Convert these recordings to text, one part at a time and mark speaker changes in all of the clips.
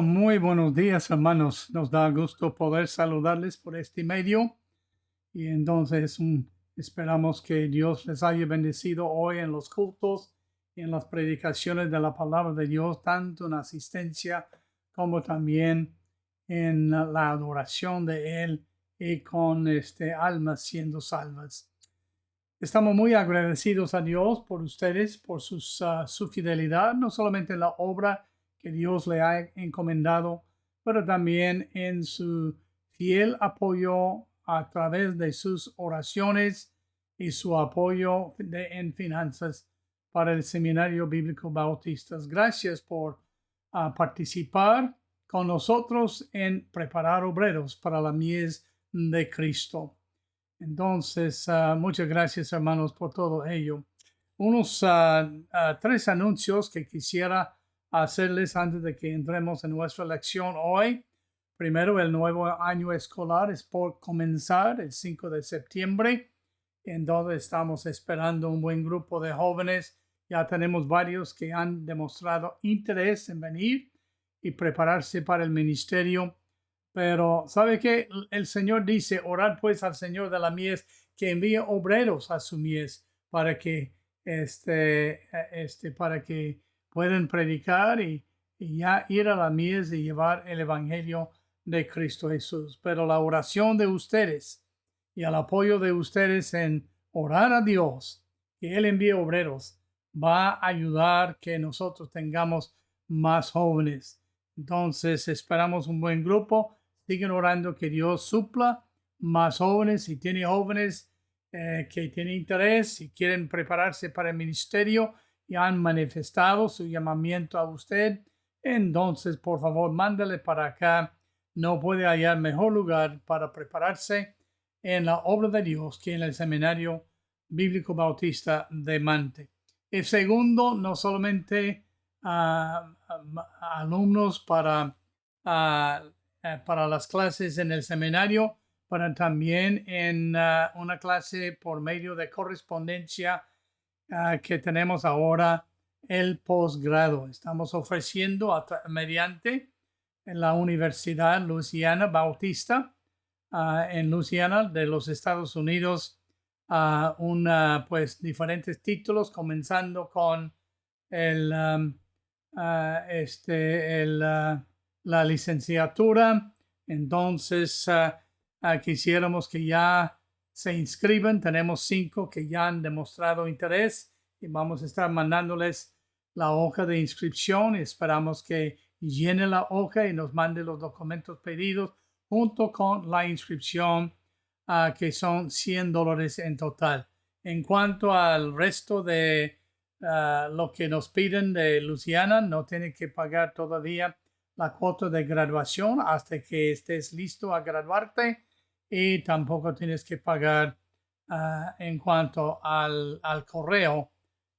Speaker 1: Muy buenos días, hermanos. Nos da gusto poder saludarles por este medio y entonces esperamos que Dios les haya bendecido hoy en los cultos y en las predicaciones de la palabra de Dios, tanto en asistencia como también en la adoración de Él y con almas siendo salvas. Estamos muy agradecidos a Dios por ustedes, por su fidelidad, no solamente en la obra que Dios le ha encomendado, pero también en su fiel apoyo a través de sus oraciones y su apoyo en finanzas para el Seminario Bíblico Bautistas. Gracias por participar con nosotros en preparar obreros para la mies de Cristo. Entonces, muchas gracias, hermanos, por todo ello. Unos tres anuncios que quisiera hacerles antes de que entremos en nuestra lección hoy. Primero, el nuevo año escolar es por comenzar el 5 de septiembre, en donde estamos esperando un buen grupo de jóvenes. Ya tenemos varios que han demostrado interés en venir y prepararse para el ministerio. Pero, ¿sabe qué? El Señor dice, orad pues al Señor de la mies que envíe obreros a su mies para que, para que puedan predicar y ya ir a la mies y llevar el evangelio de Cristo Jesús. Pero la oración de ustedes y el apoyo de ustedes en orar a Dios, que Él envíe obreros, va a ayudar que nosotros tengamos más jóvenes. Entonces, esperamos un buen grupo. Siguen orando que Dios supla más jóvenes. Si tiene jóvenes que tienen interés y quieren prepararse para el ministerio y han manifestado su llamamiento a usted, entonces, por favor, mándale para acá. No puede hallar mejor lugar para prepararse en la obra de Dios que en el Seminario Bíblico Bautista de Mante. El segundo, no solamente alumnos para las clases en el seminario, pero también en una clase por medio de correspondencia que tenemos ahora, el posgrado. Estamos ofreciendo mediante en la Universidad Luisiana Bautista en Luisiana de los Estados Unidos pues diferentes títulos, comenzando con el, la licenciatura. Entonces, quisiéramos que ya se inscriban. Tenemos 5 que ya han demostrado interés y vamos a estar mandándoles la hoja de inscripción. Esperamos que llene la hoja y nos mande los documentos pedidos junto con la inscripción, que son $100 en total. En cuanto al resto de lo que nos piden de Luisiana, no tiene que pagar todavía la cuota de graduación hasta que estés listo a graduarte, y tampoco tienes que pagar en cuanto al correo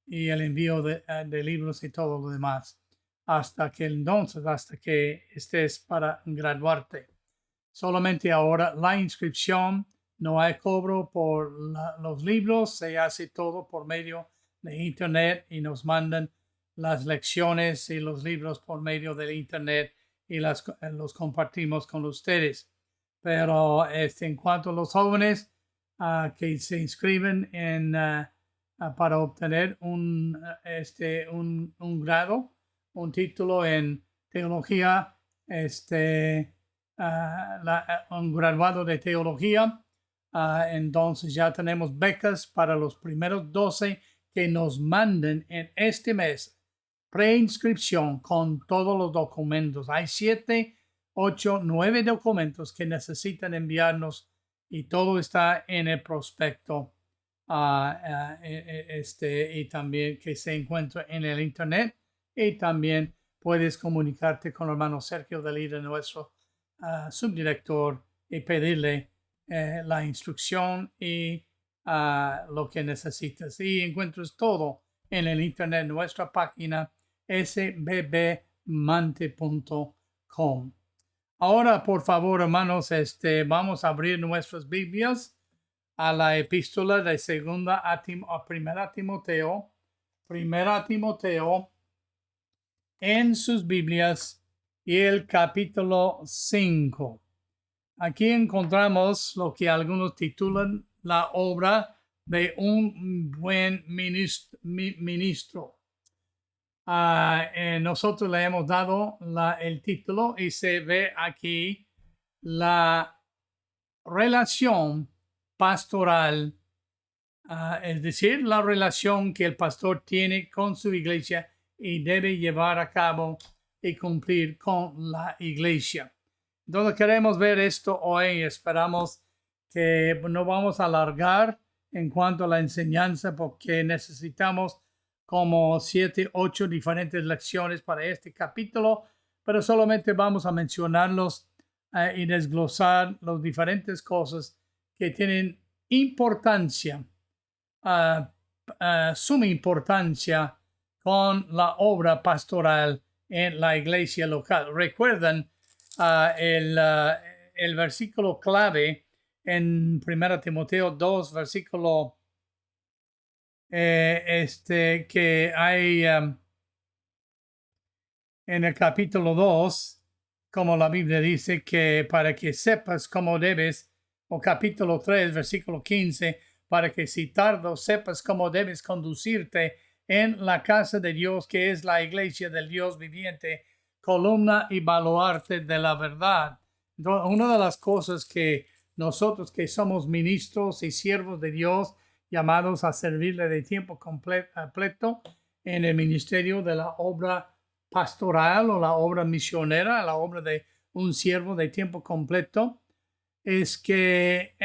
Speaker 1: y el envío de libros y todo lo demás hasta que estés para graduarte. Solamente ahora la inscripción, no hay cobro por los libros, se hace todo por medio de internet y nos mandan las lecciones y los libros por medio del internet y los compartimos con ustedes. Pero en cuanto a los jóvenes que se inscriben para obtener un grado, un título en teología, un graduado de teología. Entonces ya tenemos becas para los primeros 12 que nos manden en este mes. Preinscripción con todos los documentos. Hay 7, 8, 9 documentos que necesitan enviarnos y todo está en el prospecto. Y también que se encuentra en el internet, y también puedes comunicarte con el hermano Sergio Delira, nuestro subdirector, y pedirle la instrucción y lo que necesitas. Y encuentras todo en el internet, nuestra página sbbmante.com. Ahora, por favor, hermanos, vamos a abrir nuestras Biblias a la epístola de primera Timoteo en sus Biblias, y el capítulo 5. Aquí encontramos lo que algunos titulan la obra de un buen ministro. Nosotros le hemos dado el título y se ve aquí la relación pastoral, es decir, la relación que el pastor tiene con su iglesia y debe llevar a cabo y cumplir con la iglesia. Entonces queremos ver esto hoy. Esperamos que no vamos a alargar en cuanto a la enseñanza porque necesitamos como 7, 8 diferentes lecciones para este capítulo, pero solamente vamos a mencionarlos y desglosar las diferentes cosas que tienen importancia, suma importancia con la obra pastoral en la iglesia local. Recuerdan el versículo clave en 1 Timoteo 2, versículo que hay en el capítulo 2, como la Biblia dice, que para que sepas cómo debes, o capítulo 3, versículo 15, para que si tardo sepas cómo debes conducirte en la casa de Dios, que es la iglesia del Dios viviente, columna y baluarte de la verdad. Entonces, una de las cosas que nosotros que somos ministros y siervos de Dios, llamados a servirle de tiempo completo en el ministerio de la obra pastoral o la obra misionera, la obra de un siervo de tiempo completo, es que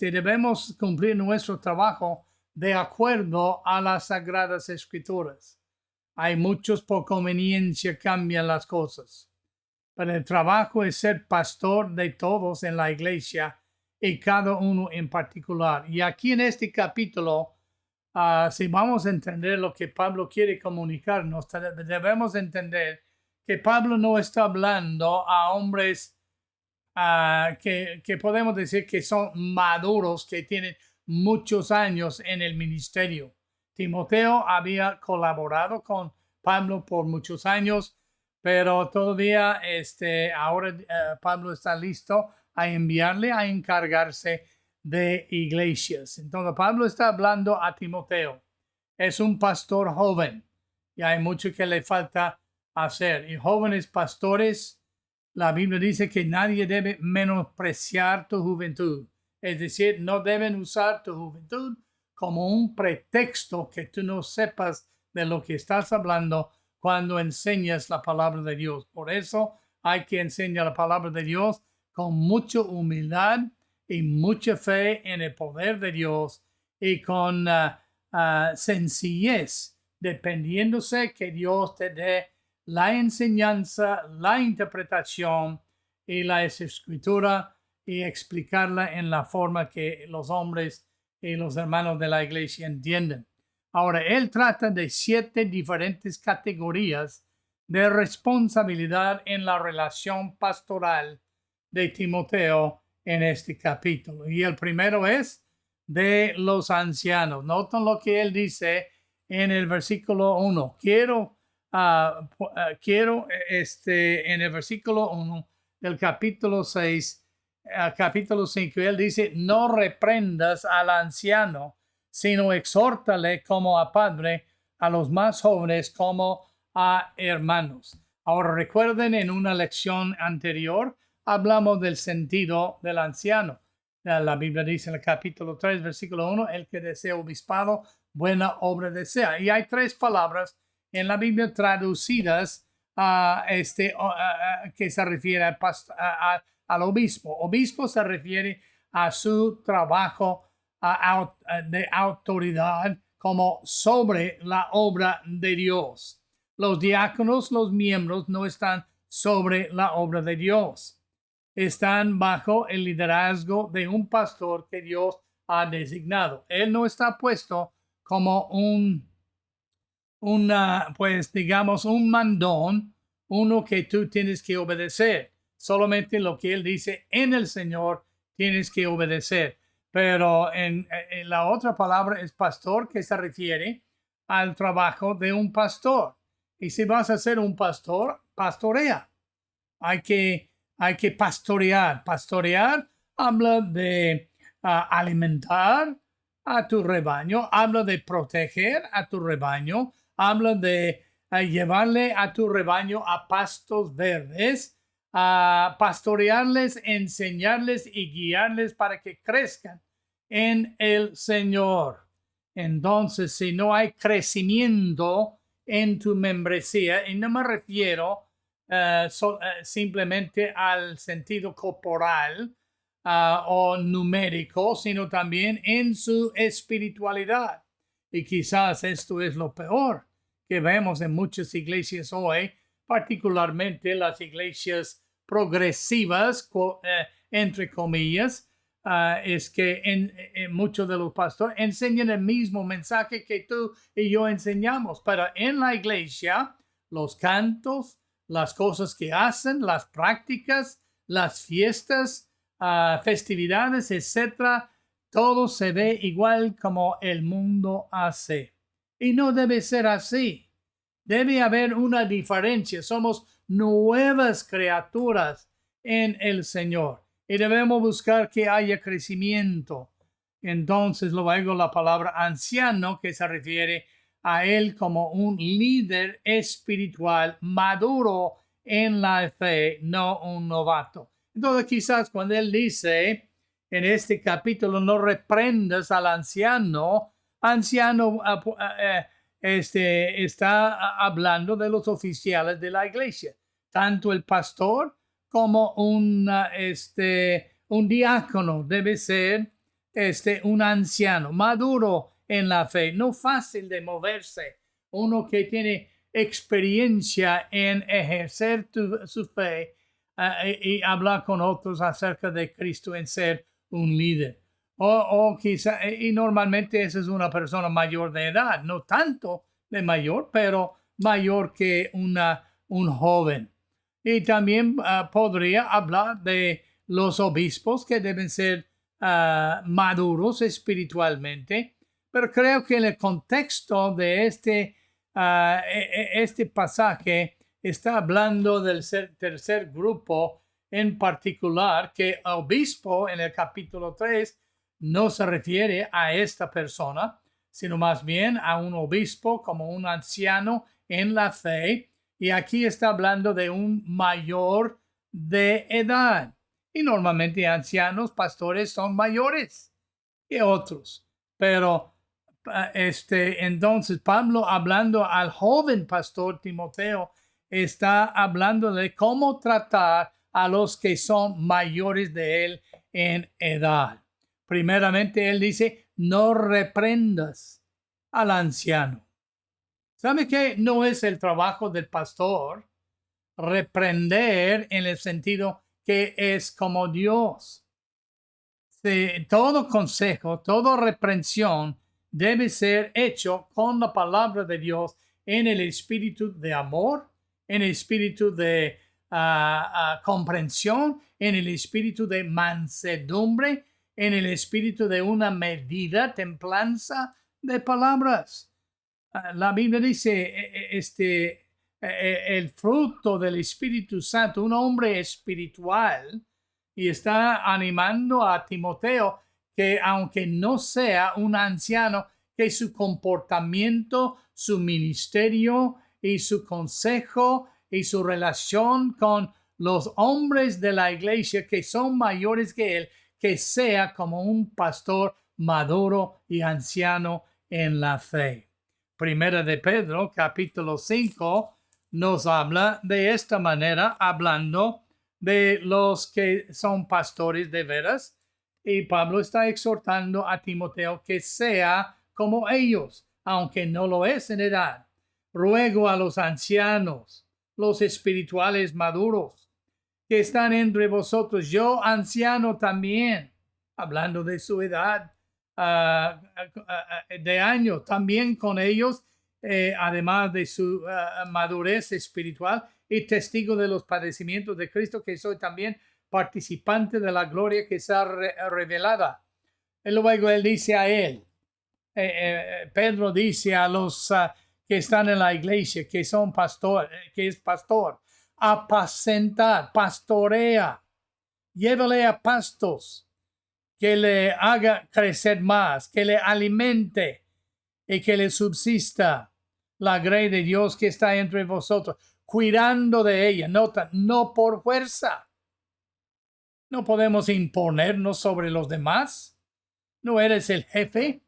Speaker 1: debemos cumplir nuestro trabajo de acuerdo a las Sagradas Escrituras. Hay muchos por conveniencia cambian las cosas, pero el trabajo es ser pastor de todos en la iglesia y cada uno en particular. Y aquí en este capítulo, si vamos a entender lo que Pablo quiere comunicarnos, debemos entender que Pablo no está hablando a hombres que podemos decir que son maduros, que tienen muchos años en el ministerio. Timoteo había colaborado con Pablo por muchos años, pero todavía ahora Pablo está listo a enviarle a encargarse de iglesias. Entonces Pablo está hablando a Timoteo. Es un pastor joven y hay mucho que le falta hacer. Y jóvenes pastores, la Biblia dice que nadie debe menospreciar tu juventud. Es decir, no deben usar tu juventud como un pretexto que tú no sepas de lo que estás hablando cuando enseñas la palabra de Dios. Por eso hay que enseñar la palabra de Dios con mucha humildad y mucha fe en el poder de Dios y con sencillez, dependiéndose que Dios te dé la enseñanza, la interpretación y la escritura y explicarla en la forma que los hombres y los hermanos de la iglesia entienden. Ahora, él trata de 7 diferentes categorías de responsabilidad en la relación pastoral de Timoteo en este capítulo. Y el primero es de los ancianos. Noten lo que él dice en el versículo 1. Quiero en el versículo 1 del capítulo 6, capítulo 5, él dice, no reprendas al anciano, sino exhórtale como a padre, a los más jóvenes como a hermanos. Ahora recuerden, en una lección anterior hablamos del sentido del anciano. La Biblia dice en el capítulo 3, versículo 1, el que desea obispado, buena obra desea. Y hay 3 palabras en la Biblia traducidas que se refiere al obispo. Obispo se refiere a su trabajo de autoridad como sobre la obra de Dios. Los diáconos, los miembros, no están sobre la obra de Dios. Están bajo el liderazgo de un pastor que Dios ha designado. Él no está puesto como un mandón, uno que tú tienes que obedecer. Solamente lo que él dice en el Señor tienes que obedecer. Pero en la otra palabra es pastor, que se refiere al trabajo de un pastor. Y si vas a ser un pastor, pastorea. hay que pastorear. Pastorear habla de alimentar a tu rebaño, habla de proteger a tu rebaño, habla de llevarle a tu rebaño a pastos verdes, a pastorearles, enseñarles y guiarles para que crezcan en el Señor. Entonces, si no hay crecimiento en tu membresía, y no me refiero simplemente al sentido corporal o numérico, sino también en su espiritualidad. Y quizás esto es lo peor que vemos en muchas iglesias hoy, particularmente las iglesias progresivas, entre comillas, es que en muchos de los pastores enseñan el mismo mensaje que tú y yo enseñamos, pero en la iglesia, los cantos, las cosas que hacen, las prácticas, las fiestas, festividades, etcétera, todo se ve igual como el mundo hace. Y no debe ser así. Debe haber una diferencia. Somos nuevas criaturas en el Señor y debemos buscar que haya crecimiento. Entonces, luego la palabra anciano, que se refiere a él como un líder espiritual maduro en la fe, no un novato. Entonces, quizás cuando él dice en este capítulo, no reprendas al anciano, está hablando de los oficiales de la iglesia, tanto el pastor como un diácono debe ser un anciano maduro en la fe, no fácil de moverse, uno que tiene experiencia en ejercer su fe y hablar con otros acerca de Cristo, en ser un líder. O quizá, y normalmente esa es una persona mayor de edad, no tanto de mayor, pero mayor que un joven. Y también podría hablar de los obispos que deben ser maduros espiritualmente, pero creo que en el contexto de este pasaje está hablando del tercer grupo en particular, que obispo en el capítulo 3 no se refiere a esta persona, sino más bien a un obispo como un anciano en la fe. Y aquí está hablando de un mayor de edad. Y normalmente ancianos, pastores son mayores que otros. Pero entonces Pablo, hablando al joven pastor Timoteo, está hablando de cómo tratar a los que son mayores de él en edad. Primeramente, él dice, no reprendas al anciano. ¿Sabe qué? No es el trabajo del pastor reprender en el sentido que es como Dios. Todo consejo, toda reprensión debe ser hecho con la palabra de Dios en el espíritu de amor, en el espíritu de comprensión, en el espíritu de mansedumbre, en el espíritu de una medida, templanza de palabras. La Biblia dice, el fruto del Espíritu Santo, un hombre espiritual, y está animando a Timoteo que aunque no sea un anciano, que su comportamiento, su ministerio y su consejo y su relación con los hombres de la iglesia que son mayores que él, que sea como un pastor maduro y anciano en la fe. Primera de Pedro, capítulo 5, nos habla de esta manera, hablando de los que son pastores de veras. Y Pablo está exhortando a Timoteo que sea como ellos, aunque no lo es en edad. Ruego a los ancianos, los espirituales maduros, que están entre vosotros, yo anciano también, hablando de su edad de años, también con ellos, además de su madurez espiritual y testigo de los padecimientos de Cristo, que soy también participante de la gloria que será revelada. Y luego él dice a él, Pedro dice a los que están en la iglesia, que son pastor, que es pastor, apacentar, pastorea, llévale a pastos que le haga crecer más, que le alimente y que le subsista la grey de Dios que está entre vosotros, cuidando de ella. Nota, no por fuerza. No podemos imponernos sobre los demás. No eres el jefe.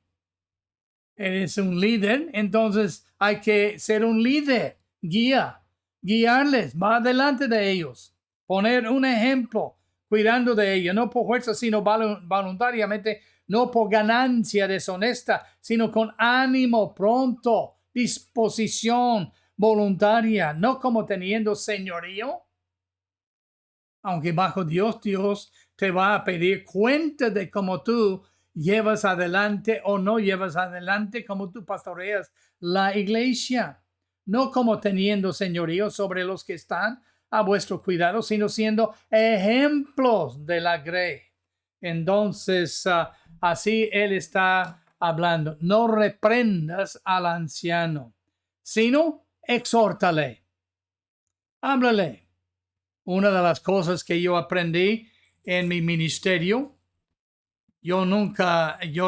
Speaker 1: Eres un líder. Entonces hay que ser un líder. Guiarles, va delante de ellos. Poner un ejemplo, cuidando de ellos. No por fuerza, sino voluntariamente. No por ganancia deshonesta, sino con ánimo pronto, disposición voluntaria. No como teniendo señorío. Aunque bajo Dios te va a pedir cuenta de cómo tú llevas adelante o no llevas adelante, cómo tú pastoreas la iglesia. No como teniendo señorío sobre los que están a vuestro cuidado, sino siendo ejemplos de la grey. Entonces, así él está hablando. No reprendas al anciano, sino exhórtale. Háblale. Una de las cosas que yo aprendí en mi ministerio, yo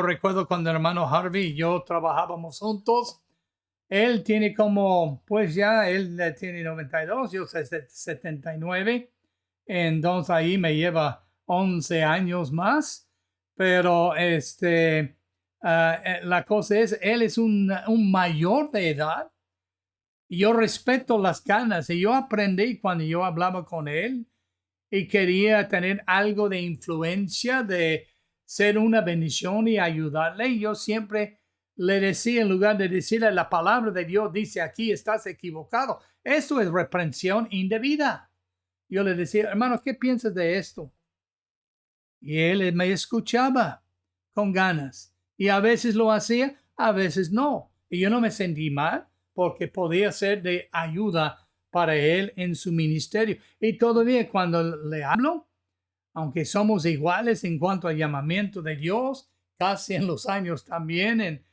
Speaker 1: recuerdo cuando el hermano Harvey y yo trabajábamos juntos. Él tiene él tiene 92, yo 79. Entonces ahí me lleva 11 años más. Pero la cosa es, él es un mayor de edad. Y yo respeto las ganas. Y yo aprendí cuando yo hablaba con él y quería tener algo de influencia, de ser una bendición y ayudarle. Yo siempre le decía, en lugar de decirle la palabra de Dios, dice aquí, estás equivocado. Eso es reprensión indebida. Yo le decía, hermano, ¿qué piensas de esto? Y él me escuchaba con ganas. Y a veces lo hacía, a veces no. Y yo no me sentí mal porque podía ser de ayuda para él en su ministerio. Y todavía cuando le hablo, aunque somos iguales en cuanto al llamamiento de Dios, casi en los años también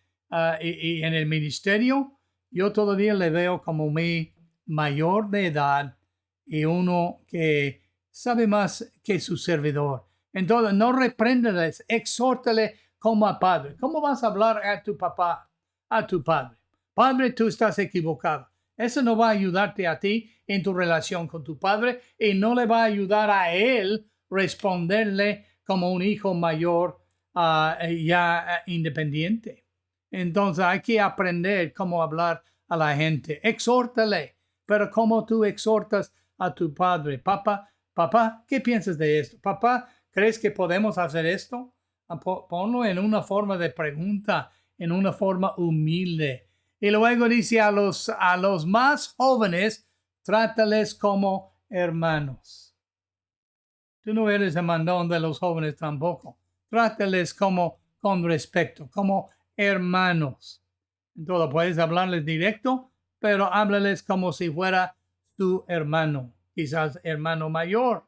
Speaker 1: y en el ministerio, yo todavía le veo como mi mayor de edad y uno que sabe más que su servidor. Entonces, no repréndales, exhórtale como a padre. ¿Cómo vas a hablar a tu papá, a tu padre? Padre, tú estás equivocado. Eso no va a ayudarte a ti en tu relación con tu padre y no le va a ayudar a él responderle como un hijo mayor independiente. Entonces hay que aprender cómo hablar a la gente. Exhórtale, pero ¿cómo tú exhortas a tu padre? Papá, ¿qué piensas de esto? Papá, ¿crees que podemos hacer esto? Ponlo en una forma de pregunta, en una forma humilde. Y luego dice a los más jóvenes, trátales como hermanos. Tú no eres el mandón de los jóvenes tampoco. Trátales con respeto, como hermanos. Entonces puedes hablarles directo, pero háblales como si fuera tu hermano, quizás hermano mayor.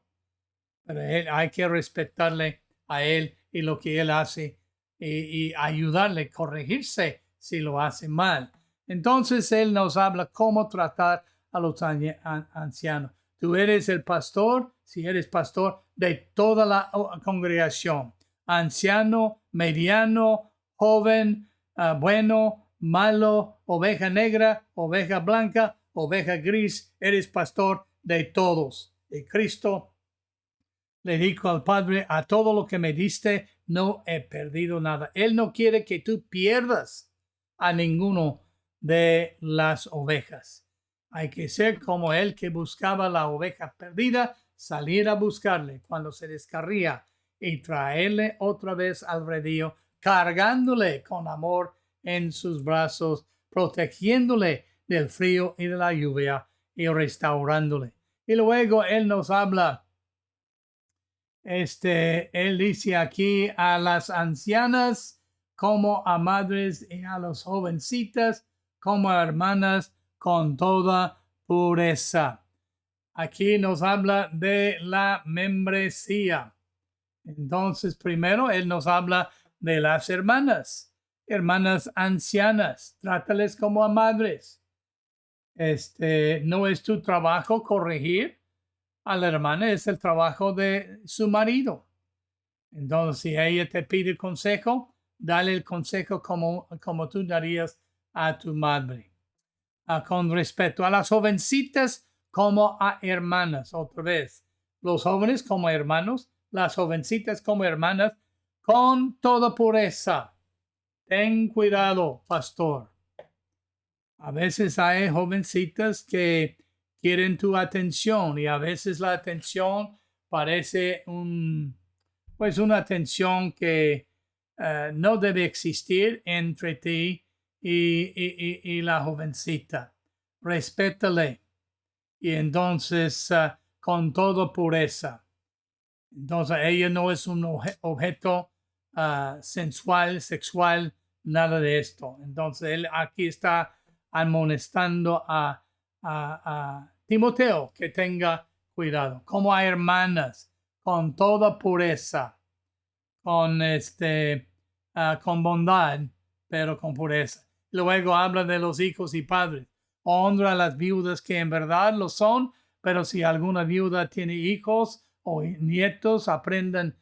Speaker 1: Pero hay que respetarle a él y lo que él hace y ayudarle a corregirse si lo hace mal. Entonces él nos habla cómo tratar a los ancianos. Tú eres el pastor, si eres pastor de toda la congregación. Anciano, mediano, joven, bueno, malo, oveja negra, oveja blanca, oveja gris. Eres pastor de todos. De Cristo le dijo al Padre, a todo lo que me diste, no he perdido nada. Él no quiere que tú pierdas a ninguno de las ovejas. Hay que ser como él que buscaba la oveja perdida, salir a buscarle cuando se descarría y traerle otra vez al redil, cargándole con amor en sus brazos, protegiéndole del frío y de la lluvia y restaurándole. Y luego él nos habla, él dice aquí a las ancianas como a madres y a las jovencitas como a hermanas con toda pureza. Aquí nos habla de la membresía. Entonces, primero, él nos habla de las hermanas ancianas. Trátales como a madres. No es tu trabajo corregir a la hermana, es el trabajo de su marido. Entonces, si ella te pide consejo, dale el consejo como tú darías a tu madre. Con respecto a las jovencitas como a hermanas, otra vez, los jóvenes como hermanos, las jovencitas como hermanas, con toda pureza. Ten cuidado, pastor. A veces hay jovencitas que quieren tu atención y a veces la atención parece una atención que no debe existir entre ti y la jovencita. Respétale y entonces con toda pureza. Entonces ella no es un objeto sensual, sexual, nada de esto. Entonces él aquí está amonestando a Timoteo que tenga cuidado, como a hermanas, con toda pureza, con bondad, pero con pureza. Luego habla de los hijos y padres. Honra a las viudas que en verdad lo son, pero si alguna viuda tiene hijos o nietos, aprendan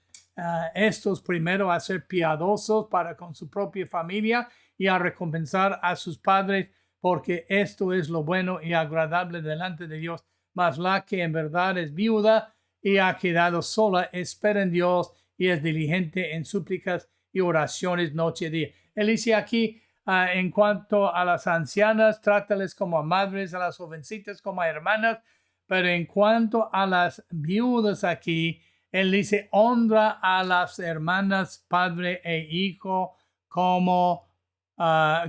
Speaker 1: estos primero a ser piadosos para con su propia familia y a recompensar a sus padres, porque esto es lo bueno y agradable delante de Dios. Mas la que en verdad es viuda y ha quedado sola, espera en Dios y es diligente en súplicas y oraciones noche y día. Él dice aquí, en cuanto a las ancianas, trátales como a madres, a las jovencitas como a hermanas, pero en cuanto a las viudas aquí, él dice, honra a las hermanas, padre e hijo, como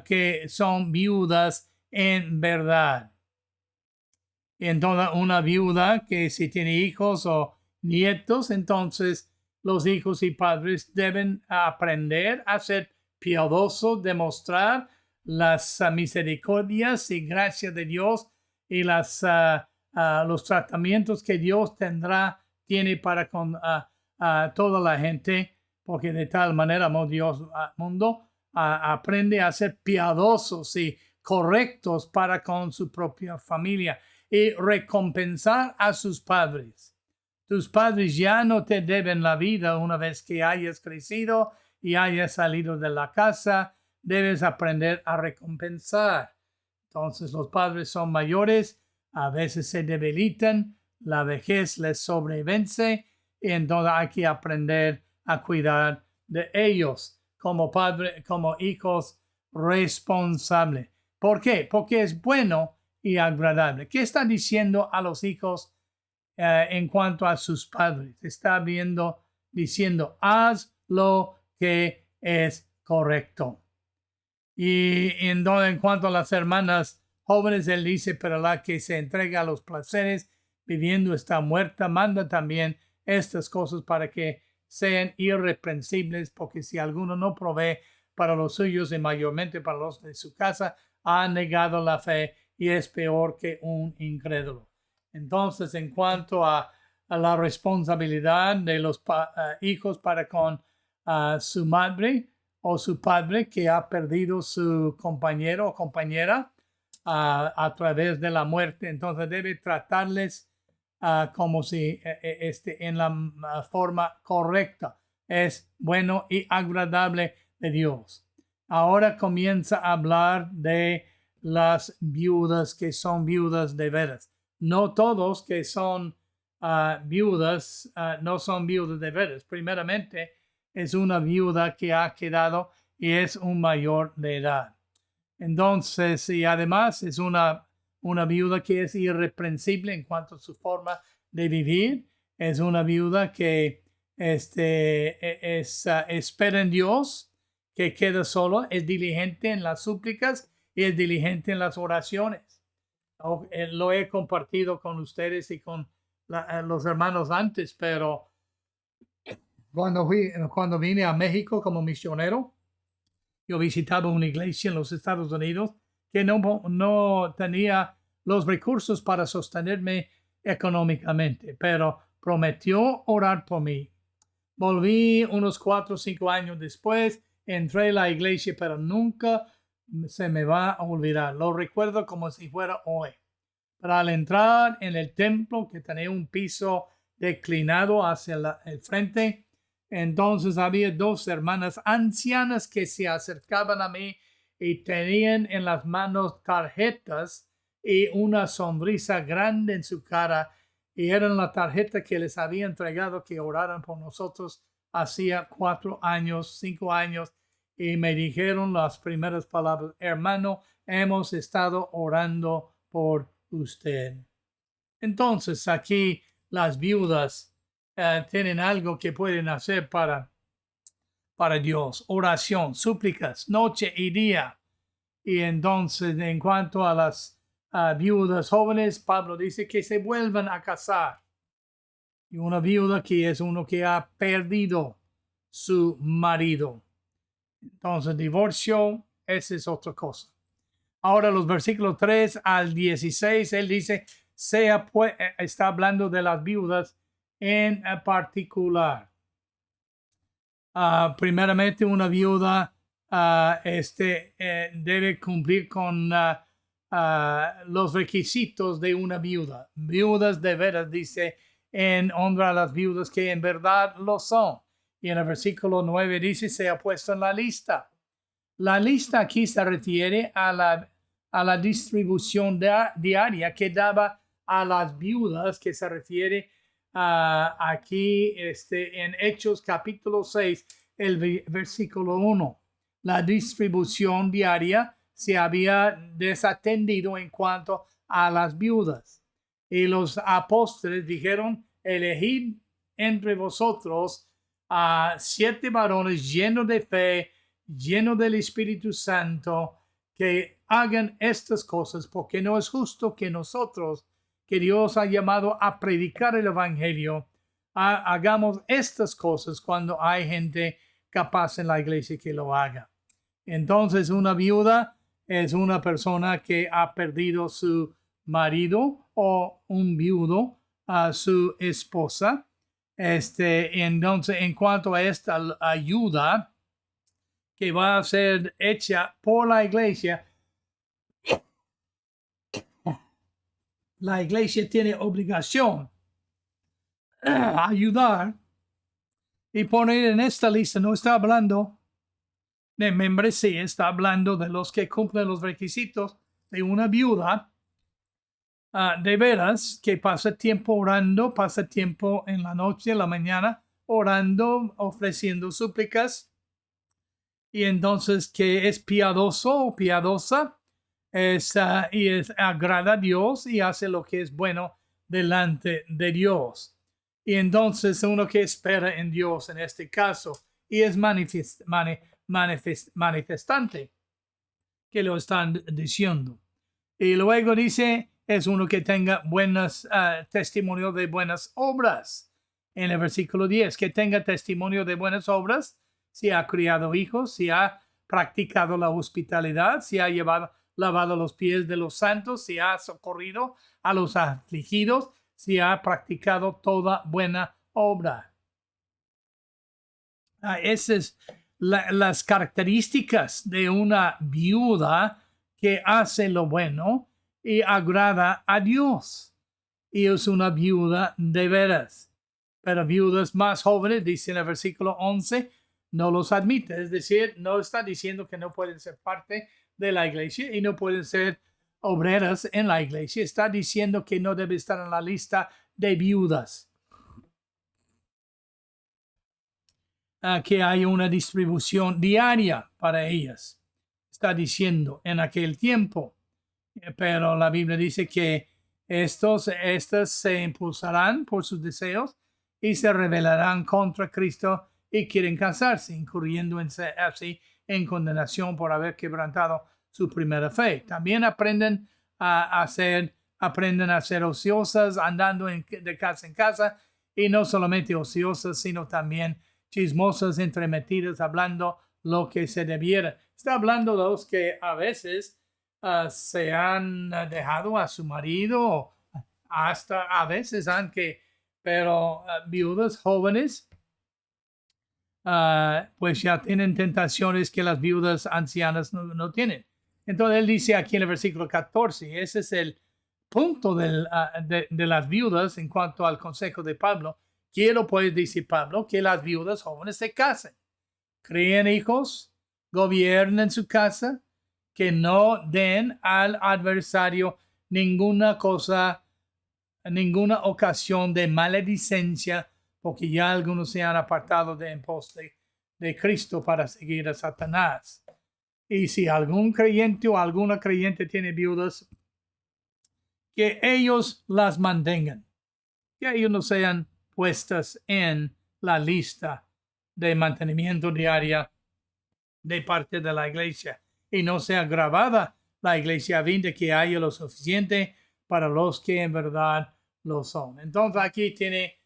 Speaker 1: que son viudas en verdad. Y entonces una viuda que si tiene hijos o nietos, entonces los hijos y padres deben aprender a ser piadosos, demostrar las misericordias y gracias de Dios y los tratamientos que Dios tiene para con toda la gente, porque de tal manera amó Dios al mundo, aprende a ser piadosos y correctos para con su propia familia y recompensar a sus padres. Tus padres ya no te deben la vida una vez que hayas crecido y hayas salido de la casa. Debes aprender a recompensar. Entonces los padres son mayores, a veces se debilitan, la vejez les sobrevence y entonces hay que aprender a cuidar de ellos como padres, como hijos responsables. ¿Por qué? Porque es bueno y agradable. ¿Qué está diciendo a los hijos en cuanto a sus padres? Está diciendo, haz lo que es correcto. Y en cuanto a las hermanas jóvenes, él dice, pero la que se entrega a los placeres viviendo está muerta, manda también estas cosas para que sean irreprensibles, porque si alguno no provee para los suyos y mayormente para los de su casa, ha negado la fe y es peor que un incrédulo. Entonces, en cuanto a la responsabilidad de los hijos para con su madre o su padre que ha perdido su compañero o compañera a través de la muerte, entonces debe tratarles como si en la forma correcta. Es bueno y agradable de Dios. Ahora comienza a hablar de las viudas que son viudas de veras. No todos que son viudas no son viudas de veras. Primeramente, es una viuda que ha quedado y es un mayor de edad. Entonces, y además es una viuda que es irreprensible en cuanto a su forma de vivir. Es una viuda que espera en Dios, que queda solo, es diligente en las súplicas y es diligente en las oraciones. Lo he compartido con ustedes y con los hermanos antes, pero cuando vine a México como misionero, yo visitaba una iglesia en los Estados Unidos que no tenía los recursos para sostenerme económicamente, pero prometió orar por mí. Volví unos 4 o 5 años después, entré a la iglesia, pero nunca se me va a olvidar. Lo recuerdo como si fuera hoy. Pero al entrar en el templo, que tenía un piso declinado hacia el frente, entonces había dos hermanas ancianas que se acercaban a mí y tenían en las manos tarjetas y una sonrisa grande en su cara. Y eran la tarjeta que les había entregado que oraran por nosotros hacía 4 años, 5 años. Y me dijeron las primeras palabras: hermano, hemos estado orando por usted. Entonces aquí las viudas tienen algo que pueden hacer para Dios: oración, súplicas, noche y día. Y entonces, en cuanto a las viudas jóvenes, Pablo dice que se vuelvan a casar. Y una viuda que es uno que ha perdido su marido. Entonces, divorcio, esa es otra cosa. Ahora los versículos 3 al 16, él dice, está hablando de las viudas en particular. Primeramente, una viuda debe cumplir con los requisitos de una viuda. Viudas de veras, dice, en honra a las viudas que en verdad lo son. Y en el versículo 9 dice, se ha puesto en la lista. La lista aquí se refiere a la distribución diaria que daba a las viudas, que se refiere aquí en Hechos capítulo 6, el versículo 1. La distribución diaria se había desatendido en cuanto a las viudas. Y los apóstoles dijeron, elegid entre vosotros a 7 varones llenos de fe, llenos del Espíritu Santo, que hagan estas cosas, porque no es justo que nosotros, que Dios ha llamado a predicar el Evangelio, hagamos estas cosas cuando hay gente capaz en la iglesia que lo haga. Entonces, una viuda es una persona que ha perdido su marido, o un viudo a su esposa. Entonces, en cuanto a esta ayuda que va a ser hecha por la iglesia tiene obligación a ayudar y poner en esta lista. No está hablando de membresía, está hablando de los que cumplen los requisitos de una viuda de veras, que pasa tiempo orando, pasa tiempo en la noche, en la mañana, orando, ofreciendo súplicas, y entonces que es piadoso o piadosa, y agrada a Dios y hace lo que es bueno delante de Dios. Y entonces uno que espera en Dios en este caso y es manifestante, que lo están diciendo. Y luego dice, es uno que tenga buenas testimonio de buenas obras. En el versículo 10, que tenga testimonio de buenas obras, si ha criado hijos, si ha practicado la hospitalidad, si ha lavado los pies de los santos, si ha socorrido a los afligidos, si ha practicado toda buena obra. Esas es las características de una viuda que hace lo bueno y agrada a Dios. Y es una viuda de veras. Pero viudas más jóvenes, dice en el versículo 11, no los admite. Es decir, no está diciendo que no pueden ser parte de la iglesia y no pueden ser obreras en la iglesia. Está diciendo que no debe estar en la lista de viudas. Que hay una distribución diaria para ellas. Está diciendo en aquel tiempo. Pero la Biblia dice que estas se impulsarán por sus deseos y se rebelarán contra Cristo y quieren casarse, incurriendo así en condenación por haber quebrantado su primera fe. También aprenden a ser ociosas, andando de casa en casa, y no solamente ociosas, sino también chismosas, entremetidas, hablando lo que se debiera. Está hablando de los que a veces se han dejado a su marido, hasta a veces pero viudas jóvenes, pues ya tienen tentaciones que las viudas ancianas no tienen. Entonces él dice aquí en el versículo 14, ese es el punto de las viudas en cuanto al consejo de Pablo. Quiero pues, dice Pablo, que las viudas jóvenes se casen, críen hijos, gobiernen su casa, que no den al adversario ninguna ocasión de maledicencia, porque ya algunos se han apartado de en pos de Cristo para seguir a Satanás. Y si algún creyente o alguna creyente tiene viudas, que ellos las mantengan, que ellos no sean puestas en la lista de mantenimiento diaria de parte de la iglesia y no sea grabada la iglesia a fin de que haya lo suficiente para los que en verdad lo son. Entonces aquí tiene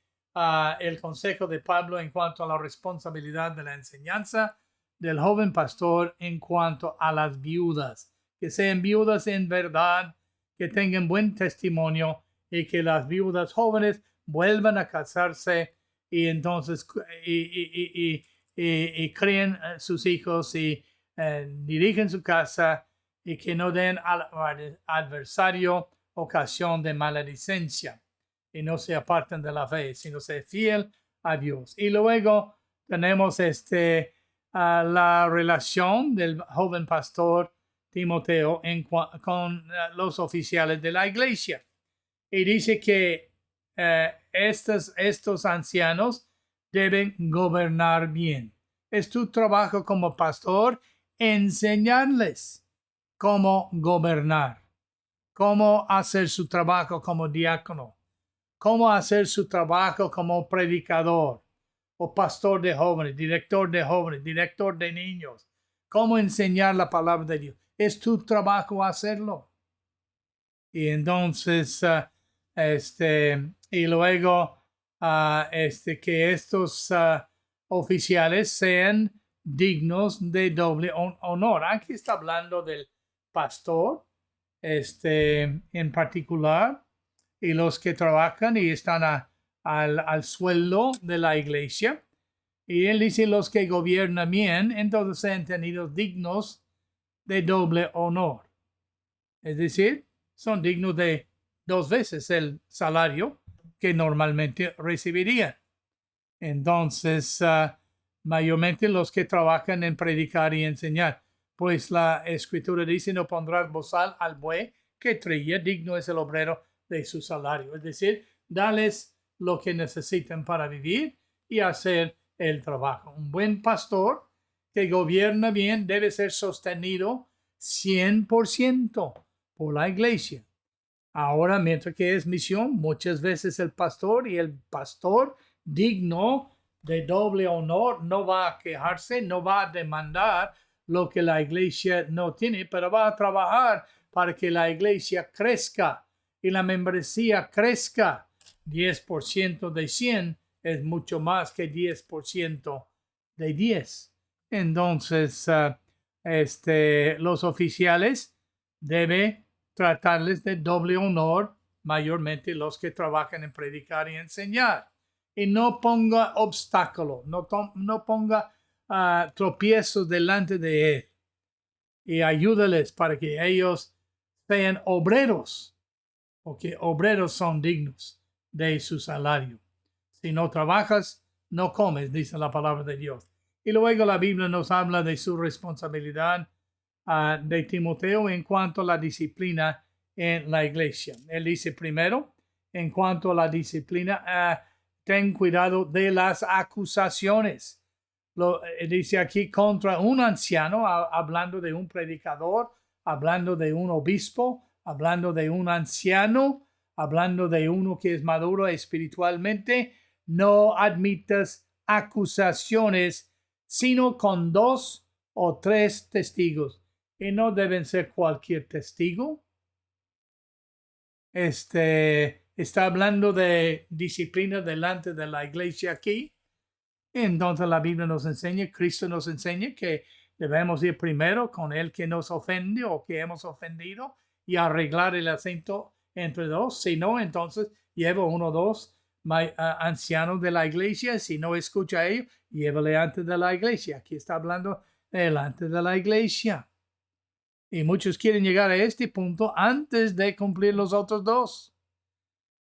Speaker 1: el consejo de Pablo en cuanto a la responsabilidad de la enseñanza del joven pastor en cuanto a las viudas, que sean viudas en verdad, que tengan buen testimonio y que las viudas jóvenes vuelvan a casarse y entonces y críen sus hijos y dirigen su casa y que no den al adversario ocasión de maledicencia y no se aparten de la fe, sino ser fiel a Dios. Y luego tenemos la relación del joven pastor Timoteo con los oficiales de la iglesia. Y dice que estos ancianos deben gobernar bien. Es tu trabajo como pastor enseñarles cómo gobernar, cómo hacer su trabajo como diácono, cómo hacer su trabajo como predicador o pastor de jóvenes, director de niños, cómo enseñar la palabra de Dios. Es tu trabajo hacerlo. Y entonces, y luego, que estos oficiales sean dignos de doble honor. Aquí está hablando del pastor, en particular, y los que trabajan y están al sueldo de la iglesia. Y él dice los que gobiernan bien, entonces sean tenidos dignos de doble honor. Es decir, son dignos de 2 veces el salario que normalmente recibirían. Entonces, mayormente los que trabajan en predicar y enseñar, pues la escritura dice, no pondrás bozal al buey que trilla, digno es el obrero de su salario. Es decir, dales lo que necesitan para vivir y hacer el trabajo. Un buen pastor que gobierna bien debe ser sostenido 100% por la iglesia. Ahora, mientras que es misión, muchas veces el pastor digno de doble honor no va a quejarse, no va a demandar lo que la iglesia no tiene, pero va a trabajar para que la iglesia crezca y la membresía crezca. 10% de 100 es mucho más que 10% de 10. Entonces, los oficiales deben tratarles de doble honor, mayormente los que trabajan en predicar y enseñar. Y no ponga obstáculos, no ponga tropiezos delante de él. Y ayúdales para que ellos sean obreros, porque obreros son dignos de su salario. Si no trabajas, no comes, dice la palabra de Dios. Y luego la Biblia nos habla de su responsabilidad de Timoteo en cuanto a la disciplina en la iglesia. Él dice primero, en cuanto a la disciplina, ten cuidado de las acusaciones. Dice aquí contra un anciano, hablando de un predicador, hablando de un obispo, hablando de un anciano, hablando de uno que es maduro espiritualmente. No admitas acusaciones, sino con 2 o 3 testigos. Y no deben ser cualquier testigo. Está hablando de disciplina delante de la iglesia aquí. Entonces la Biblia nos enseña, Cristo nos enseña que debemos ir primero con el que nos ofende o que hemos ofendido y arreglar el asunto entre 2. Si no, entonces llevo 1 o 2 ancianos de la iglesia. Si no escucha a ellos, llévale antes de la iglesia. Aquí está hablando delante de la iglesia. Y muchos quieren llegar a este punto antes de cumplir los otros dos.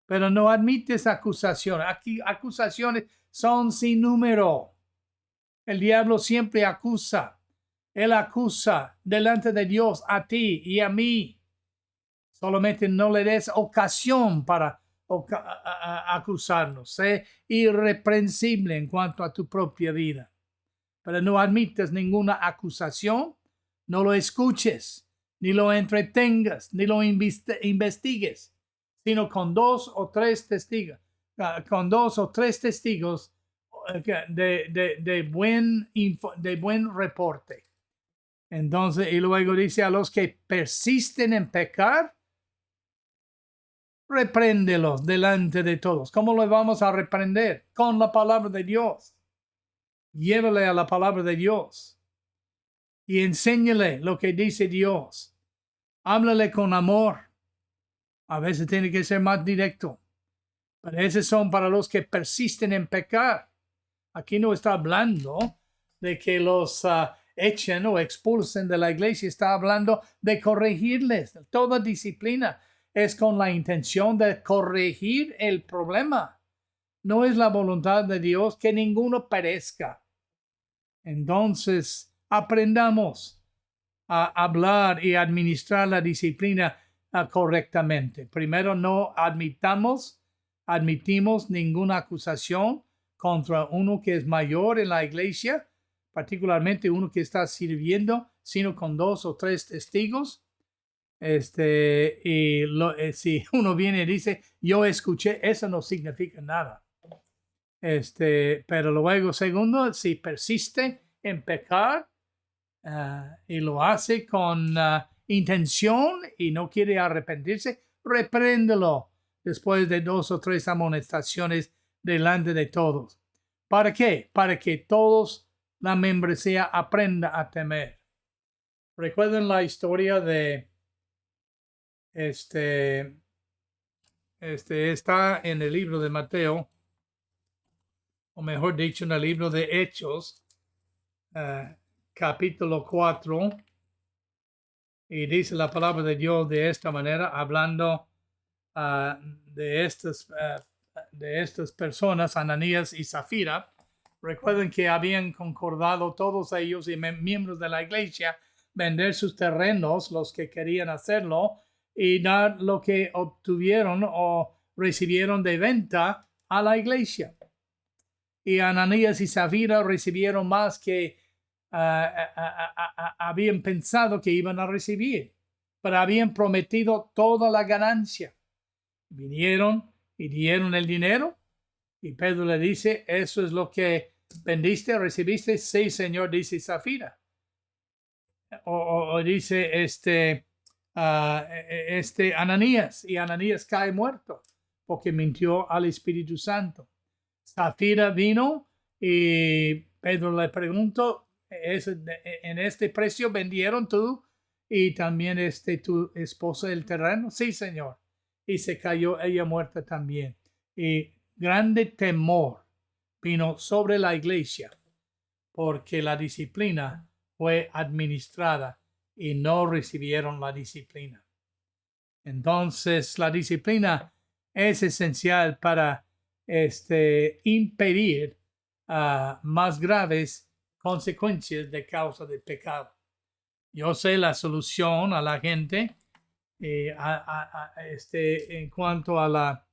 Speaker 1: Pero no admites acusación. Aquí acusaciones son sin número. El diablo siempre acusa. Él acusa delante de Dios a ti y a mí. Solamente no le des ocasión para acusarnos. Sé irreprensible en cuanto a tu propia vida. Pero no admites ninguna acusación. No lo escuches, ni lo entretengas, ni lo investigues, sino con dos o tres testigos de buen reporte. Entonces, y luego dice, a los que persisten en pecar, repréndelos delante de todos. ¿Cómo los vamos a reprender? Con la palabra de Dios. Llévale a la palabra de Dios y enséñale lo que dice Dios. Háblale con amor. A veces tiene que ser más directo. Pero esos son para los que persisten en pecar. Aquí no está hablando de que los echen o expulsen de la iglesia. Está hablando de corregirles. Toda disciplina es con la intención de corregir el problema. No es la voluntad de Dios que ninguno perezca. Entonces, aprendamos a hablar y administrar la disciplina correctamente. Primero, no admitimos ninguna acusación contra uno que es mayor en la iglesia, particularmente uno que está sirviendo, sino con dos o tres testigos. Si uno viene y dice, yo escuché, eso no significa nada. Pero luego, segundo, si persiste en pecar y lo hace con intención y no quiere arrepentirse, repréndelo después de 2 o 3 amonestaciones delante de todos. ¿Para qué? Para que todos la membresía aprenda a temer. Recuerden la historia de está en el libro de Mateo, o mejor dicho, en el libro de Hechos, capítulo 4, y dice la palabra de Dios de esta manera, hablando de estas personas, Ananías y Zafira. Recuerden que habían concordado todos ellos y miembros de la iglesia vender sus terrenos, los que querían hacerlo, y dar lo que obtuvieron o recibieron de venta a la iglesia. Y Ananías y Zafira recibieron más que habían pensado que iban a recibir, pero habían prometido toda la ganancia. Vinieron y dieron el dinero, y Pedro le dice, ¿eso es lo que vendiste, recibiste? Sí, Señor, dice Zafira. O dice Ananías, y Ananías cae muerto porque mintió al Espíritu Santo. Zafira vino y Pedro le preguntó, ¿en este precio vendieron tú y también tu esposa el terreno? Sí, Señor. Y se cayó ella muerta también. Y grande temor vino sobre la iglesia porque la disciplina fue administrada y no recibieron la disciplina. Entonces, la disciplina es esencial para impedir más graves consecuencias de causa del pecado. Yo sé la solución a la gente en cuanto a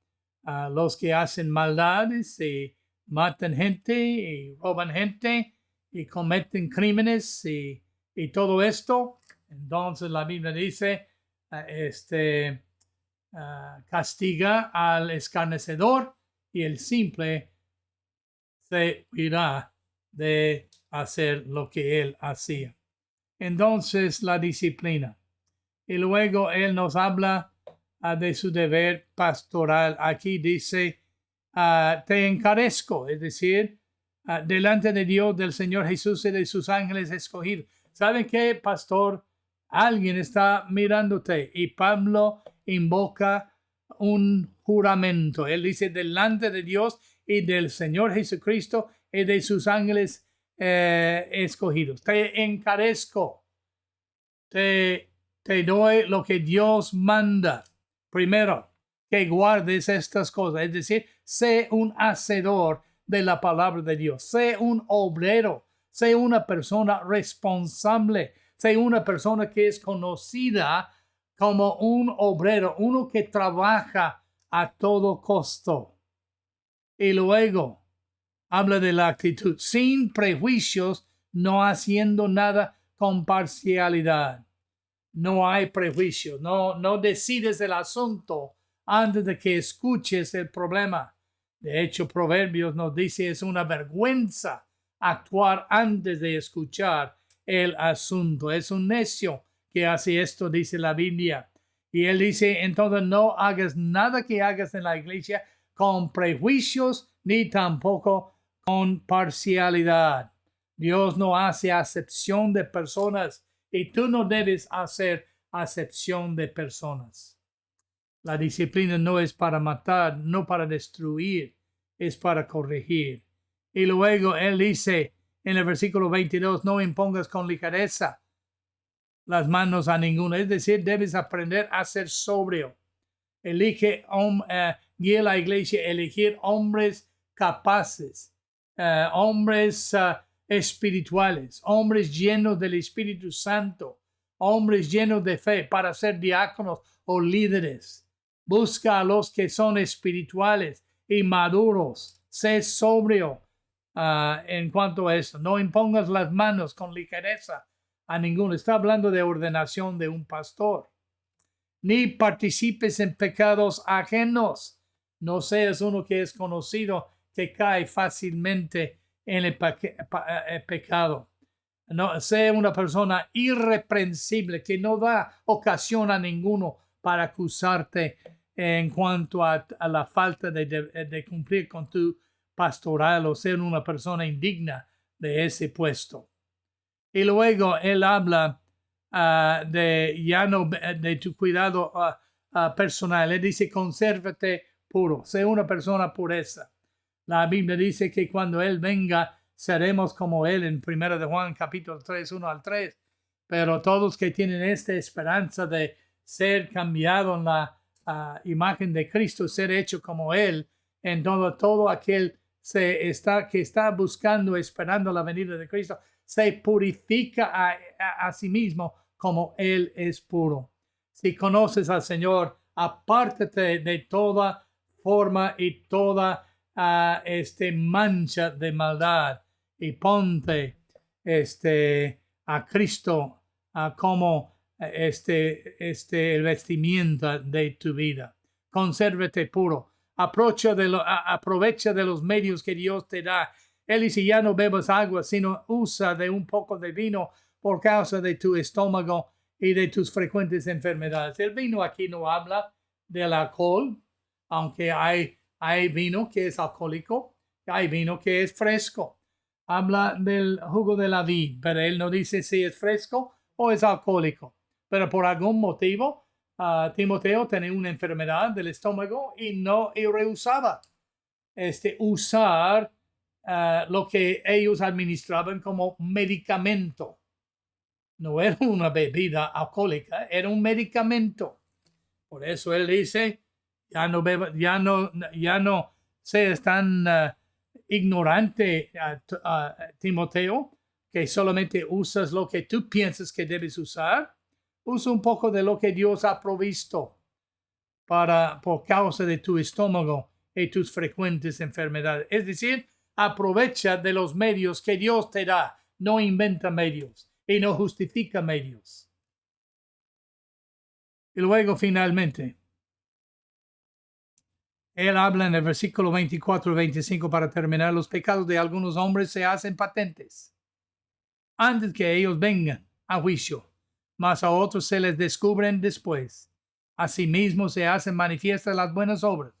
Speaker 1: los que hacen maldades y matan gente y roban gente y cometen crímenes y todo esto. Entonces la Biblia dice, castiga al escarnecedor y el simple se irá de hacer lo que él hacía. Entonces la disciplina. Y luego él nos habla de su deber pastoral. Aquí dice, te encarezco, es decir, delante de Dios, del Señor Jesús y de sus ángeles escogidos. ¿Saben qué, pastor? Alguien está mirándote y Pablo invoca un juramento. Él dice, delante de Dios y del Señor Jesucristo y de sus ángeles escogidos. Te encarezco, te te doy lo que Dios manda. Primero, que guardes estas cosas, es decir, sé un hacedor de la palabra de Dios, sé un obrero, sé una persona responsable, sé una persona que es conocida como un obrero, uno que trabaja a todo costo. Y luego habla de la actitud, sin prejuicios, no haciendo nada con parcialidad. No hay prejuicios, no decides el asunto antes de que escuches el problema. De hecho, Proverbios nos dice es una vergüenza actuar antes de escuchar el asunto. Es un necio que hace esto, dice la Biblia. Y él dice, entonces no hagas nada que hagas en la iglesia con prejuicios ni tampoco con parcialidad. Dios no hace acepción de personas y tú no debes hacer acepción de personas. La disciplina no es para matar, no para destruir, es para corregir. Y luego él dice en el versículo 22, no impongas con ligereza las manos a ninguno. Es decir, debes aprender a ser sobrio. Guía la iglesia, elegir hombres capaces, hombres espirituales, hombres llenos del Espíritu Santo, hombres llenos de fe para ser diáconos o líderes. Busca a los que son espirituales y maduros. Sé sobrio en cuanto a eso. No impongas las manos con ligereza a ninguno. Está hablando de ordenación de un pastor. Ni participes en pecados ajenos. No seas uno que es conocido que cae fácilmente en el pecado. No, sea una persona irreprensible que no da ocasión a ninguno para acusarte en cuanto a la falta de cumplir con tu pastoral o ser una persona indigna de ese puesto. Y luego él habla de tu cuidado personal. Él dice, consérvate puro, sé una persona pureza. La Biblia dice que cuando Él venga, seremos como Él en 1 de Juan, capítulo 3, 1 al 3. Pero todos que tienen esta esperanza de ser cambiado en la imagen de Cristo, ser hecho como Él, en todo aquel que está buscando, esperando la venida de Cristo, se purifica a sí mismo como Él es puro. Si conoces al Señor, apártate de toda forma y toda mancha de maldad y ponte a Cristo como el vestimenta de tu vida. Consérvate puro. Aprovecha de los medios que Dios te da. Él dice, ya no bebas agua, sino usa de un poco de vino por causa de tu estómago y de tus frecuentes enfermedades. El vino aquí no habla del alcohol, aunque hay vino que es alcohólico, hay vino que es fresco. Habla del jugo de la vid, pero él no dice si es fresco o es alcohólico. Pero por algún motivo, Timoteo tenía una enfermedad del estómago y rehusaba usar lo que ellos administraban como medicamento. No era una bebida alcohólica, era un medicamento. Por eso él dice, ya no seas tan ignorante, Timoteo, que solamente usas lo que tú piensas que debes usar. Usa un poco de lo que Dios ha provisto por causa de tu estómago y tus frecuentes enfermedades. Es decir, aprovecha de los medios que Dios te da. No inventa medios y no justifica medios. Y luego, finalmente, él habla en el versículo 24 y 25 para terminar. Los pecados de algunos hombres se hacen patentes antes que ellos vengan a juicio, mas a otros se les descubren después. Asimismo se hacen manifiestas las buenas obras,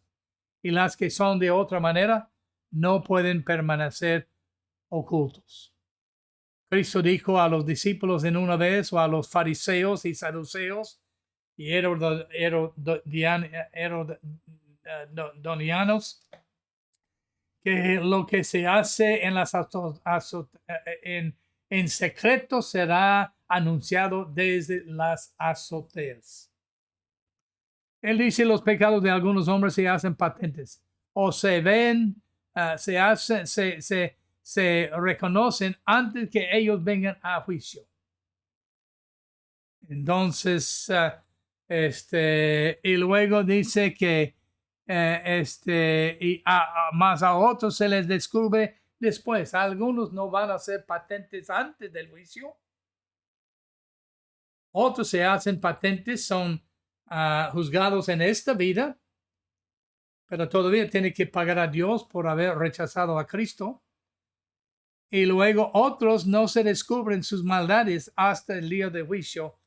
Speaker 1: y las que son de otra manera no pueden permanecer ocultos. Cristo dijo a los discípulos en una vez, o a los fariseos y saduceos y herodonianos, que lo que se hace en secreto será anunciado desde las azoteas. Él dice, los pecados de algunos hombres se hacen patentes o se ven, se reconocen antes que ellos vengan a juicio. Entonces, y luego dice que más a otros se les descubre después. Algunos no van a ser patentes antes del juicio. Otros se hacen patentes, son juzgados en esta vida, pero todavía tienen que pagar a Dios por haber rechazado a Cristo. Y luego otros no se descubren sus maldades hasta el día de juicio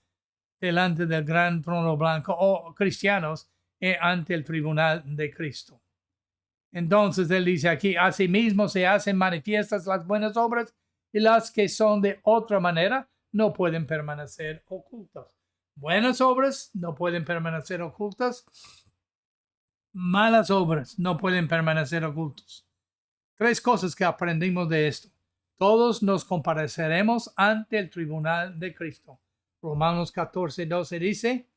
Speaker 1: delante del gran trono blanco, o cristianos ante el tribunal de Cristo. Entonces él dice aquí, asimismo se hacen manifiestas las buenas obras y las que son de otra manera no pueden permanecer ocultas. Buenas obras no pueden permanecer ocultas. Malas obras no pueden permanecer ocultas. 3 cosas que aprendimos de esto. Todos nos compareceremos ante el tribunal de Cristo. Romanos 14:12 dice,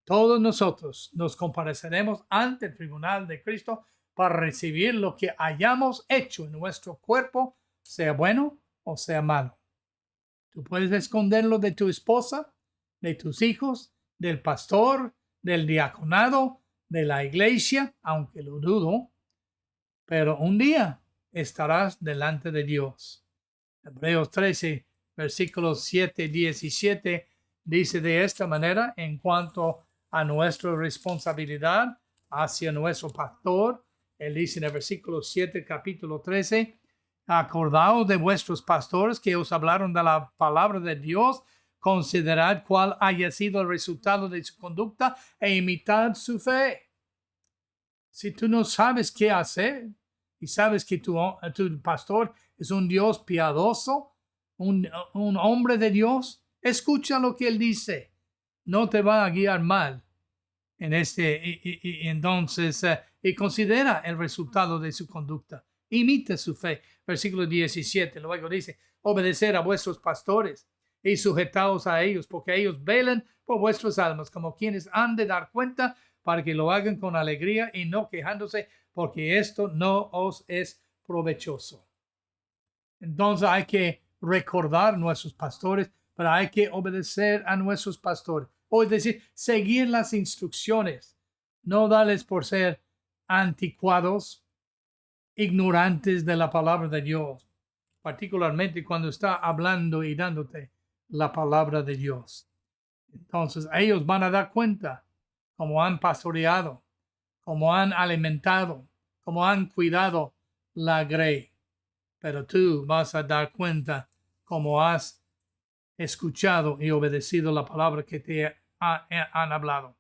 Speaker 1: todos nosotros nos compareceremos ante el tribunal de Cristo para recibir lo que hayamos hecho en nuestro cuerpo, sea bueno o sea malo. Tú puedes esconderlo de tu esposa, de tus hijos, del pastor, del diaconado, de la iglesia, aunque lo dudo, pero un día estarás delante de Dios. Hebreos 13, versículos 7 y 17 dice de esta manera en cuanto a nuestra responsabilidad hacia nuestro pastor. Él dice en el versículo 7, capítulo 13, acordaos de vuestros pastores que os hablaron de la palabra de Dios, considerad cuál haya sido el resultado de su conducta e imitad su fe. Si tú no sabes qué hacer y sabes que tu pastor es un Dios piadoso, un hombre de Dios, escucha lo que él dice. No te va a guiar mal en entonces considera el resultado de su conducta. Imita su fe. Versículo 17. Luego dice, obedecer a vuestros pastores y sujetaos a ellos, porque ellos velan por vuestras almas, como quienes han de dar cuenta, para que lo hagan con alegría y no quejándose, porque esto no os es provechoso. Entonces hay que recordar a nuestros pastores, pero hay que obedecer a nuestros pastores. O es decir, seguir las instrucciones, no darles por ser anticuados, ignorantes de la palabra de Dios, particularmente cuando está hablando y dándote la palabra de Dios. Entonces ellos van a dar cuenta cómo han pastoreado, cómo han alimentado, cómo han cuidado la grey. Pero tú vas a dar cuenta cómo has escuchado y obedecido la palabra que te han hablado.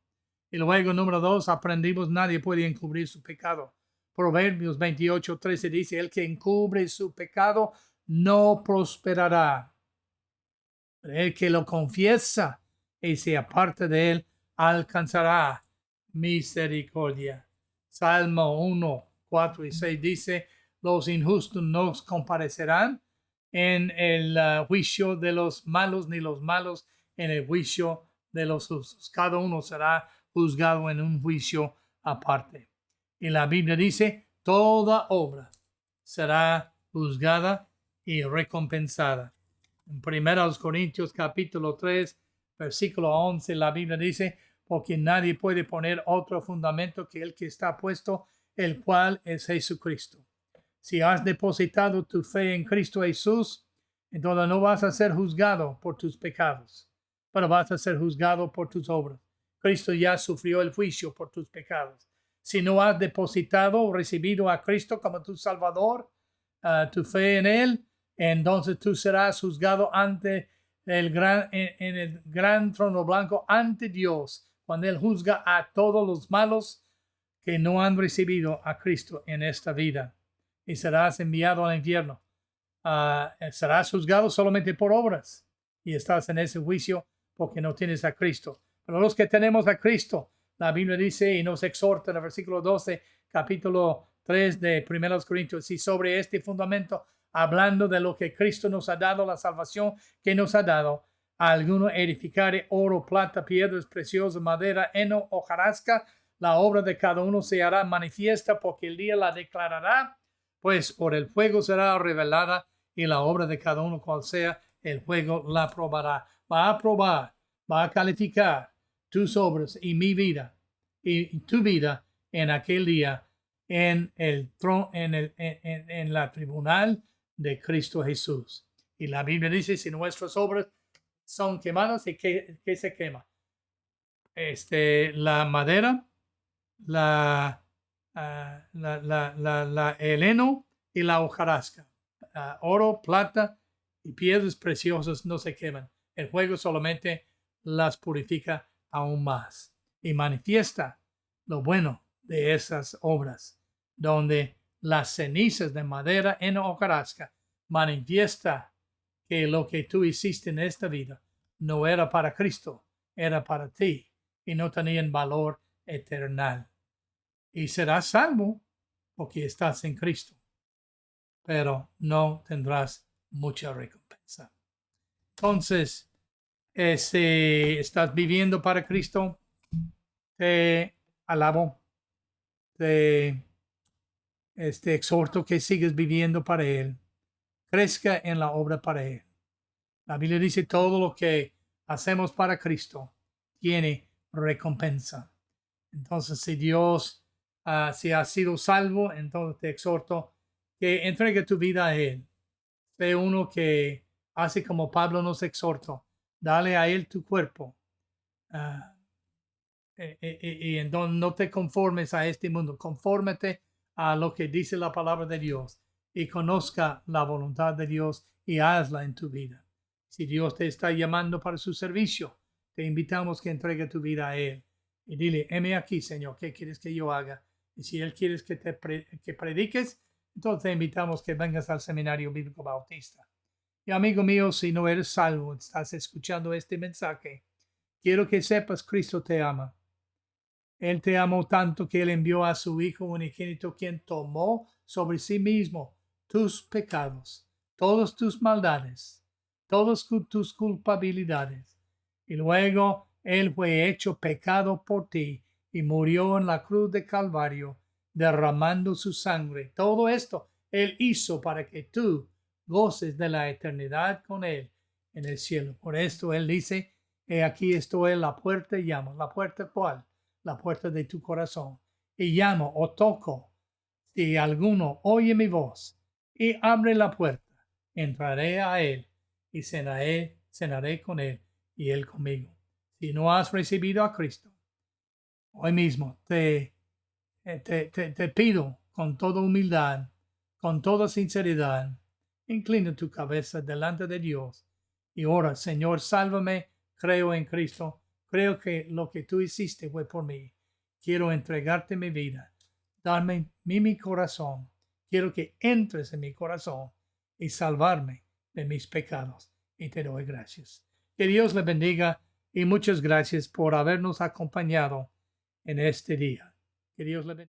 Speaker 1: Y luego, número 2, aprendimos, nadie puede encubrir su pecado. Proverbios 28:13 dice, el que encubre su pecado no prosperará. Pero el que lo confiesa y se aparta de él, alcanzará misericordia. Salmo 1:4 y 6 dice, los injustos no comparecerán en el juicio de los malos, ni los malos en el juicio de los justos. Cada uno será juzgado en un juicio aparte. Y la Biblia dice, toda obra será juzgada y recompensada. En 1 Corintios capítulo 3, versículo 11, la Biblia dice, porque nadie puede poner otro fundamento que el que está puesto, el cual es Jesucristo. Si has depositado tu fe en Cristo Jesús, entonces no vas a ser juzgado por tus pecados, pero vas a ser juzgado por tus obras. Cristo ya sufrió el juicio por tus pecados. Si no has depositado o recibido a Cristo como tu Salvador, tu fe en Él, entonces tú serás juzgado ante en el gran trono blanco ante Dios, cuando Él juzga a todos los malos que no han recibido a Cristo en esta vida. Y serás enviado al infierno. Serás juzgado solamente por obras y estás en ese juicio porque no tienes a Cristo. Pero los que tenemos a Cristo, la Biblia dice y nos exhorta en el versículo 12, capítulo 3 de 1 Corintios, y sobre este fundamento, hablando de lo que Cristo nos ha dado, la salvación que nos ha dado, a alguno edificare oro, plata, piedras preciosas, madera, heno, hojarasca, la obra de cada uno se hará manifiesta, porque el día la declarará, pues por el fuego será revelada, y la obra de cada uno cual sea, el fuego la probará. Va a probar, va a calificar tus obras y mi vida y tu vida en aquel día en el trono, en la tribunal de Cristo Jesús. Y la Biblia dice, si nuestras obras son quemadas, ¿y qué se quema? La madera, el heno y la hojarasca. Oro, plata y piedras preciosas no se queman. El fuego solamente las purifica aún más y manifiesta lo bueno de esas obras, donde las cenizas de madera, heno o hojarasca manifiesta que lo que tú hiciste en esta vida no era para Cristo, era para ti y no tenían valor eterno. Y serás salvo porque estás en Cristo, pero no tendrás mucha recompensa. Entonces, si estás viviendo para Cristo, te alabo, te exhorto que sigas viviendo para Él, crezca en la obra para Él. La Biblia dice todo lo que hacemos para Cristo tiene recompensa. Entonces, si Dios, si has sido salvo, entonces te exhorto que entregue tu vida a Él. Sé uno que hace como Pablo nos exhortó, dale a Él tu cuerpo. Y entonces no te conformes a este mundo, confórmate a lo que dice la palabra de Dios y conozca la voluntad de Dios y hazla en tu vida. Si Dios te está llamando para su servicio, te invitamos que entregue tu vida a Él y dile, heme aquí, Señor, ¿qué quieres que yo haga? Y si Él quiere que prediques, entonces te invitamos que vengas al Seminario Bíblico Bautista. Y amigo mío, si no eres salvo, estás escuchando este mensaje, quiero que sepas, Cristo te ama. Él te amó tanto que Él envió a su Hijo unigénito, quien tomó sobre sí mismo tus pecados, todas tus maldades, todas tus culpabilidades. Y luego Él fue hecho pecado por ti y murió en la cruz de Calvario, derramando su sangre. Todo esto Él hizo para que tú goces de la eternidad con Él en el cielo. Por esto Él dice, he aquí estoy en la puerta y llamo. ¿La puerta cuál? La puerta de tu corazón. Y llamo o toco. Si alguno oye mi voz y abre la puerta, entraré a Él y cenaré con Él y Él conmigo. Si no has recibido a Cristo, hoy mismo te pido con toda humildad, con toda sinceridad, inclina tu cabeza delante de Dios y ora, Señor, sálvame, creo en Cristo, creo que lo que tú hiciste fue por mí. Quiero entregarte mi vida, darme mi corazón. Quiero que entres en mi corazón y salvarme de mis pecados. Y te doy gracias. Que Dios le bendiga y muchas gracias por habernos acompañado en este día. Que Dios le bendiga.